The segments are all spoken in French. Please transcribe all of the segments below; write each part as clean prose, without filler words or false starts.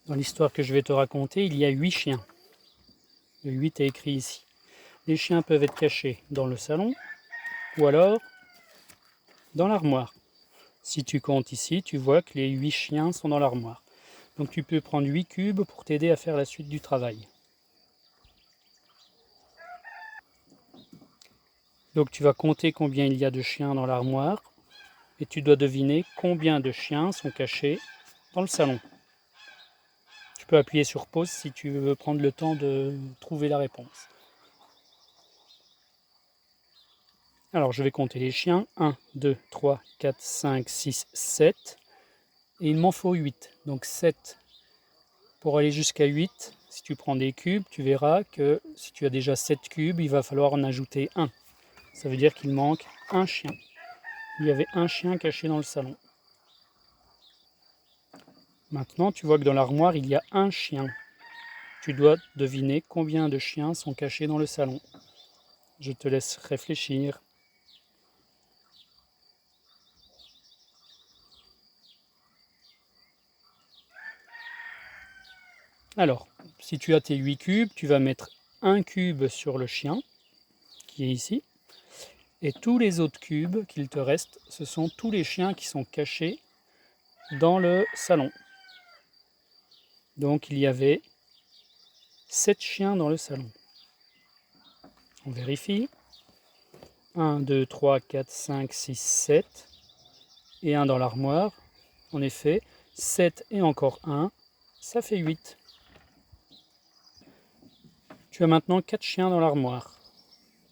Dans l'histoire que je vais te raconter, il y a 8 chiens. Le 8 est écrit ici. Les chiens peuvent être cachés dans le salon ou alors dans l'armoire. Si tu comptes ici, tu vois que les 8 chiens sont dans l'armoire. Donc tu peux prendre 8 cubes pour t'aider à faire la suite du travail. Donc tu vas compter combien il y a de chiens dans l'armoire et tu dois deviner combien de chiens sont cachés dans le salon. Tu peux appuyer sur pause si tu veux prendre le temps de trouver la réponse. Alors je vais compter les chiens. 1, 2, 3, 4, 5, 6, 7. Et il m'en faut 8. Donc 7 pour aller jusqu'à 8. Si tu prends des cubes, tu verras que si tu as déjà 7 cubes, il va falloir en ajouter 1. Ça veut dire qu'il manque un chien. Il y avait un chien caché dans le salon. Maintenant, tu vois que dans l'armoire, il y a un chien. Tu dois deviner combien de chiens sont cachés dans le salon. Je te laisse réfléchir. Alors, si tu as tes 8 cubes, tu vas mettre un cube sur le chien, qui est ici. Et tous les autres cubes qu'il te reste, ce sont tous les chiens qui sont cachés dans le salon. Donc il y avait 7 chiens dans le salon. On vérifie. 1, 2, 3, 4, 5, 6, 7. Et un dans l'armoire. En effet, 7 et encore 1, ça fait 8. Tu as maintenant 4 chiens dans l'armoire.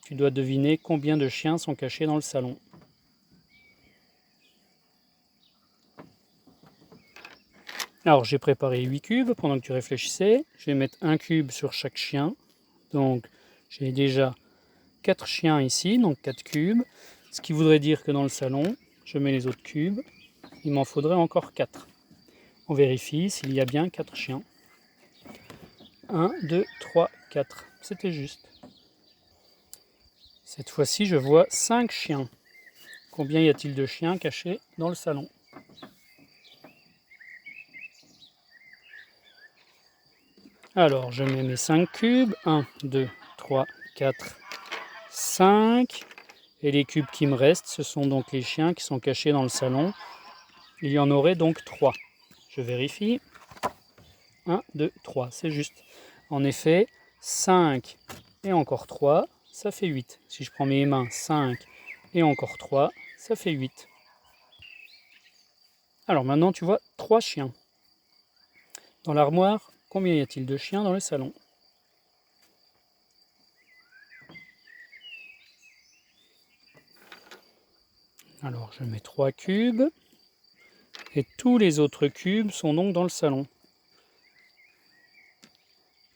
Tu dois deviner combien de chiens sont cachés dans le salon. Alors j'ai préparé 8 cubes pendant que tu réfléchissais. Je vais mettre un cube sur chaque chien. Donc j'ai déjà 4 chiens ici, donc 4 cubes. Ce qui voudrait dire que dans le salon, je mets les autres cubes. Il m'en faudrait encore 4. On vérifie s'il y a bien 4 chiens. 1, 2, 3, 4. C'était juste. Cette fois-ci, je vois 5 chiens. Combien y a-t-il de chiens cachés dans le salon? Alors, je mets mes 5 cubes. 1, 2, 3, 4, 5. Et les cubes qui me restent, ce sont donc les chiens qui sont cachés dans le salon. Il y en aurait donc 3. Je vérifie. 1, 2, 3, c'est juste. En effet, 5 et encore 3, ça fait 8. Si je prends mes mains, 5 et encore 3, ça fait 8. Alors maintenant, tu vois 3 chiens. Dans l'armoire, combien y a-t-il de chiens dans le salon? Alors je mets 3 cubes. Et tous les autres cubes sont donc dans le salon.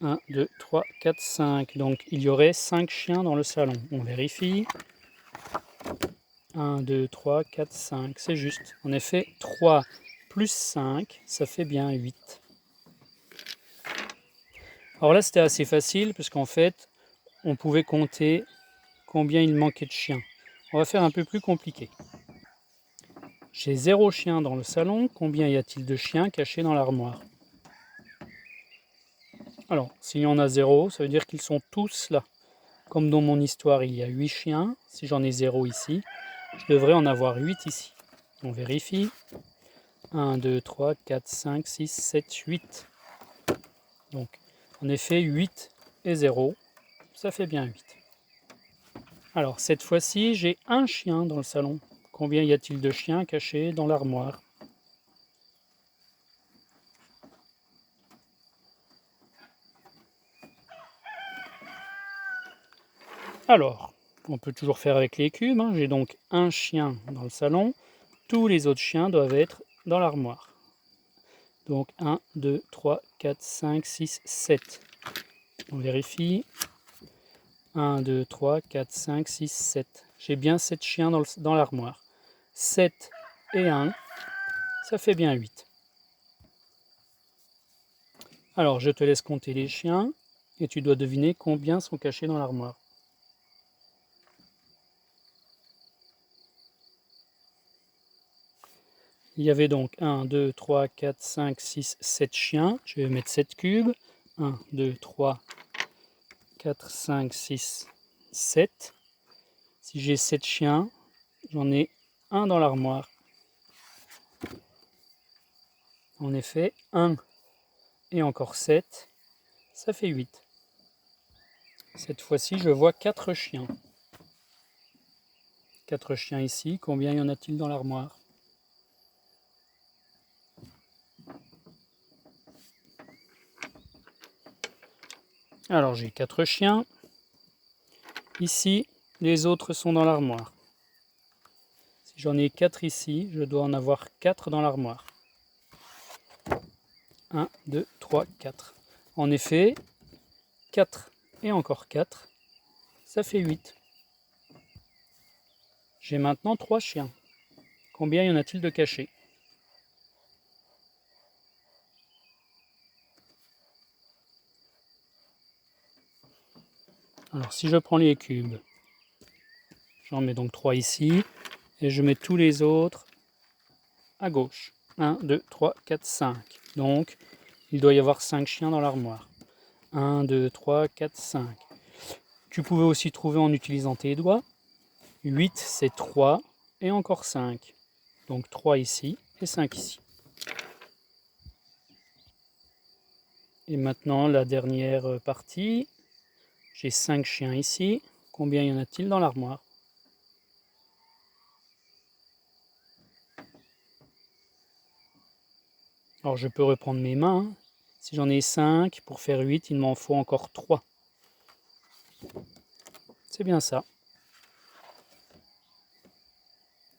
1, 2, 3, 4, 5. Donc il y aurait 5 chiens dans le salon. On vérifie. 1, 2, 3, 4, 5. C'est juste. En effet, 3 plus 5, ça fait bien 8. Alors là, c'était assez facile, parce qu'en fait, on pouvait compter combien il manquait de chiens. On va faire un peu plus compliqué. J'ai 0 chien dans le salon. Combien y a-t-il de chiens cachés dans l'armoire? Alors, s'il y en a 0, ça veut dire qu'ils sont tous là. Comme dans mon histoire, il y a 8 chiens. Si j'en ai 0 ici, je devrais en avoir 8 ici. On vérifie. 1, 2, 3, 4, 5, 6, 7, 8. Donc, en effet, 8 et 0, ça fait bien 8. Alors, cette fois-ci, j'ai un chien dans le salon. Combien y a-t-il de chiens cachés dans l'armoire? Alors, on peut toujours faire avec les cubes. J'ai donc un chien dans le salon. Tous les autres chiens doivent être dans l'armoire. Donc 1, 2, 3, 4, 5, 6, 7. On vérifie. 1, 2, 3, 4, 5, 6, 7. J'ai bien 7 chiens dans l'armoire. 7 et 1, ça fait bien 8. Alors je te laisse compter les chiens et tu dois deviner combien sont cachés dans l'armoire. Il y avait donc 1, 2, 3, 4, 5, 6, 7 chiens. Je vais mettre 7 cubes. 1, 2, 3, 4, 5, 6, 7. Si j'ai 7 chiens, j'en ai un dans l'armoire. En effet, 1 et encore 7, ça fait 8. Cette fois-ci, je vois 4 chiens. 4 chiens ici. Combien y en a-t-il dans l'armoire? Alors, j'ai 4 chiens. Ici, les autres sont dans l'armoire. Si j'en ai 4 ici, je dois en avoir 4 dans l'armoire. 1, 2, 3, 4. En effet, 4 et encore 4, ça fait 8. J'ai maintenant 3 chiens. Combien y en a-t-il de cachés? Alors si je prends les cubes, j'en mets donc 3 ici, et je mets tous les autres à gauche. 1, 2, 3, 4, 5. Donc il doit y avoir 5 chiens dans l'armoire. 1, 2, 3, 4, 5. Tu pouvais aussi trouver en utilisant tes doigts. 8 c'est 3 et encore 5. Donc 3 ici et 5 ici. Et maintenant la dernière partie. J'ai 5 chiens ici. Combien y en a-t-il dans l'armoire? Alors je peux reprendre mes mains. Si j'en ai 5, pour faire 8, il m'en faut encore 3. C'est bien ça.